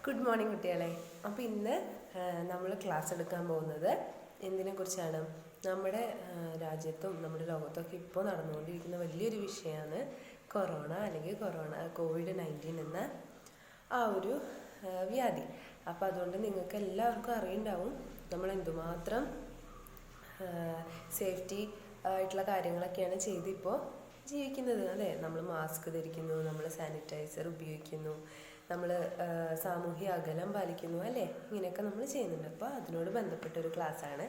Good morning കുട്ടികളെ. അപ്പോൾ ഇന്ന് നമ്മൾ ക്ലാസ് എടുക്കാൻ പോകുന്നത് എന്തിനെക്കുറിച്ചാണ്? നമ്മുടെ രാജ്യത്തും നമ്മുടെ ലോകത്തൊക്കെ ഇപ്പോൾ നടന്നുകൊണ്ടിരിക്കുന്ന വലിയൊരു വിഷയമാണ് കൊറോണ അല്ലെങ്കിൽ കോവിഡ്-19 എന്ന ആ ഒരു വ്യാധി. അപ്പോൾ അതുകൊണ്ട് നിങ്ങൾക്ക് എല്ലാവർക്കും അറിയുണ്ടാവും നമ്മൾ എന്തുമാത്രം സേഫ്റ്റി ആയിട്ടുള്ള കാര്യങ്ങളൊക്കെയാണ് ചെയ്തിപ്പോൾ ജീവിക്കുന്നത്. അല്ലേ, നമ്മൾ മാസ്ക് ധരിക്കുന്നു, നമ്മൾ സാനിറ്റൈസർ ഉപയോഗിക്കുന്നു, നമ്മൾ സാമൂഹ്യ അകലം പാലിക്കുന്നു, അല്ലേ, ഇങ്ങനെയൊക്കെ നമ്മൾ ചെയ്യുന്നുണ്ട്. അപ്പോൾ അതിനോട് ബന്ധപ്പെട്ടൊരു ക്ലാസ്സാണ്.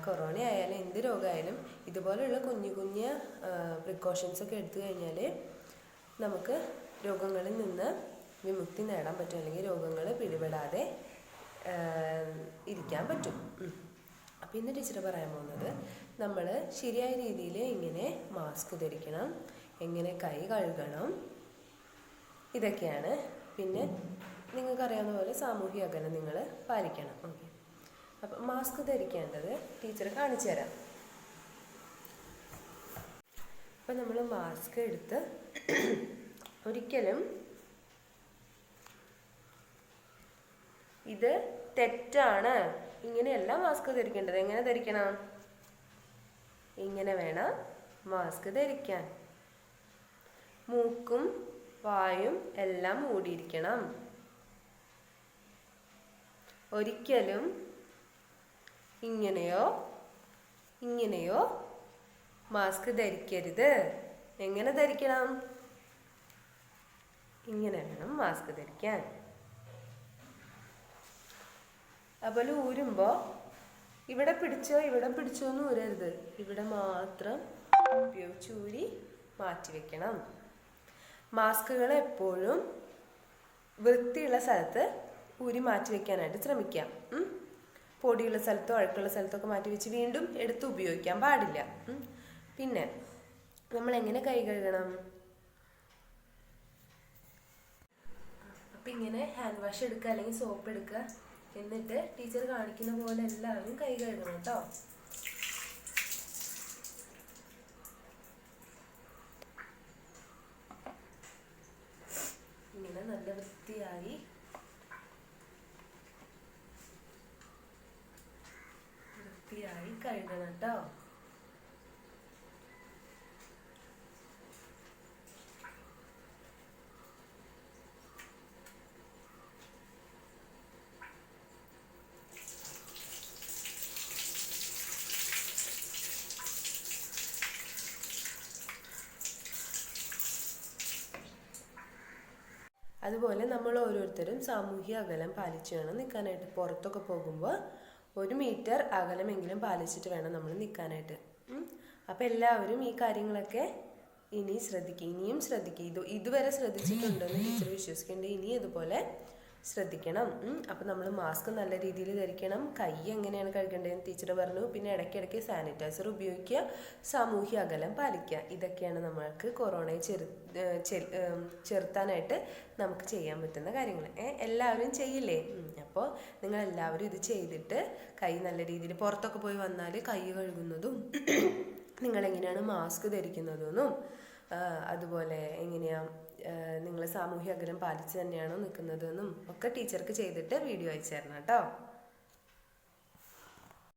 കൊറോണ ആയാലും എന്ത് രോഗമായാലും ഇതുപോലെയുള്ള കുഞ്ഞു കുഞ്ഞ് പ്രിക്കോഷൻസൊക്കെ എടുത്തു കഴിഞ്ഞാൽ നമുക്ക് രോഗങ്ങളിൽ നിന്ന് വിമുക്തി നേടാൻ പറ്റും, അല്ലെങ്കിൽ രോഗങ്ങൾ പിടിപെടാതെ ഇരിക്കാൻ പറ്റും. അപ്പോൾ ഇന്ന് ടീച്ചർ പറയാൻ പോകുന്നത് നമ്മൾ ശരിയായ രീതിയിൽ എങ്ങനെ മാസ്ക് ധരിക്കണം, എങ്ങനെ കൈ കഴുകണം, ഇതൊക്കെയാണ്. പിന്നെ നിങ്ങൾക്കറിയാവുന്ന പോലെ സാമൂഹ്യ അകലം നിങ്ങൾ പാലിക്കണം. ഓക്കെ, അപ്പം മാസ്ക് ധരിക്കേണ്ടത് ടീച്ചർ കാണിച്ചു തരാം. അപ്പം നമ്മൾ മാസ്ക് എടുത്ത് ഒരിക്കലും ഇത് തെറ്റാണ്, ഇങ്ങനെയല്ല മാസ്ക് ധരിക്കേണ്ടത്. എങ്ങനെ ധരിക്കണം? ഇങ്ങനെ വേണം മാസ്ക് ധരിക്കാൻ. മൂക്കും വായും എല്ലാം മൂടിയിരിക്കണം. ഒരിക്കലും ഇങ്ങനെയോ മാസ്ക് ധരിക്കരുത്. എങ്ങനെ ധരിക്കണം? ഇങ്ങനെ വേണം മാസ്ക് ധരിക്കാൻ. അതുപോലെ ഊരുമ്പോൾ ഇവിടെ പിടിച്ചോ എന്ന് ഊരരുത്, ഇവിടെ മാത്രം ഉപയോഗിച്ച് ഊരി മാറ്റി വെക്കണം. മാസ്കുകൾ എപ്പോഴും വൃത്തിയുള്ള സ്ഥലത്ത് ഊരി മാറ്റി വെക്കാനായിട്ട് ശ്രമിക്കാം. പൊടിയുള്ള സ്ഥലത്തോ അഴുക്കുള്ള സ്ഥലത്തൊക്കെ മാറ്റി വെച്ച് വീണ്ടും എടുത്ത് ഉപയോഗിക്കാൻ പാടില്ല. പിന്നെ നമ്മൾ എങ്ങനെ കൈ കഴുകണം? അപ്പം ഇങ്ങനെ ഹാൻഡ് വാഷ് എടുക്കുക അല്ലെങ്കിൽ സോപ്പ് എടുക്കുക, എന്നിട്ട് ടീച്ചർ കാണിക്കുന്ന പോലെ എല്ലാവരും കൈ കഴുകണം കേട്ടോ. ഇങ്ങനെ നല്ല വൃത്തിയായി കഴുകണം കേട്ടോ. അതുപോലെ നമ്മൾ ഓരോരുത്തരും സാമൂഹ്യ അകലം പാലിച്ച് വേണം നിൽക്കാനായിട്ട്. പുറത്തൊക്കെ പോകുമ്പോൾ 1 മീറ്റർ അകലമെങ്കിലും പാലിച്ചിട്ട് വേണം നമ്മൾ നിൽക്കാനായിട്ട്. അപ്പോൾ എല്ലാവരും ഈ കാര്യങ്ങളൊക്കെ ഇനിയും ശ്രദ്ധിക്കുക. ഇതുവരെ ശ്രദ്ധിച്ചിട്ടുണ്ടെന്ന് ടീച്ചർ വിശ്വസിക്കുന്നുണ്ട്. ഇനി അതുപോലെ ശ്രദ്ധിക്കണം. അപ്പോൾ നമ്മൾ മാസ്ക് നല്ല രീതിയിൽ ധരിക്കണം. കൈ എങ്ങനെയാണ് കഴുകേണ്ടതെന്ന് ടീച്ചർ പറഞ്ഞു. പിന്നെ ഇടയ്ക്കിടയ്ക്ക് സാനിറ്റൈസർ ഉപയോഗിക്കുക, സാമൂഹ്യ അകലം പാലിക്കുക. ഇതൊക്കെയാണ് നമ്മൾക്ക് കൊറോണയെ ചെറുത്താനായിട്ട് നമുക്ക് ചെയ്യാൻ പറ്റുന്ന കാര്യങ്ങൾ. എല്ലാവരും ചെയ്യില്ലേ? അപ്പോൾ നിങ്ങളെല്ലാവരും ഇത് ചെയ്തിട്ട് കൈ നല്ല രീതിയിൽ പുറത്തൊക്കെ പോയി വന്നാൽ കൈ കഴുകുന്നതും നിങ്ങളെങ്ങനെയാണ് മാസ്ക് ധരിക്കുന്നതെന്നും അതുപോലെ എങ്ങനെയാണ് നിങ്ങൾ സാമൂഹ്യ അകലം പാലിച്ച് തന്നെയാണോ നിൽക്കുന്നതെന്നും ഒക്കെ ടീച്ചർക്ക് ചെയ്തിട്ട് വീഡിയോ അയച്ചു തരണം കേട്ടോ.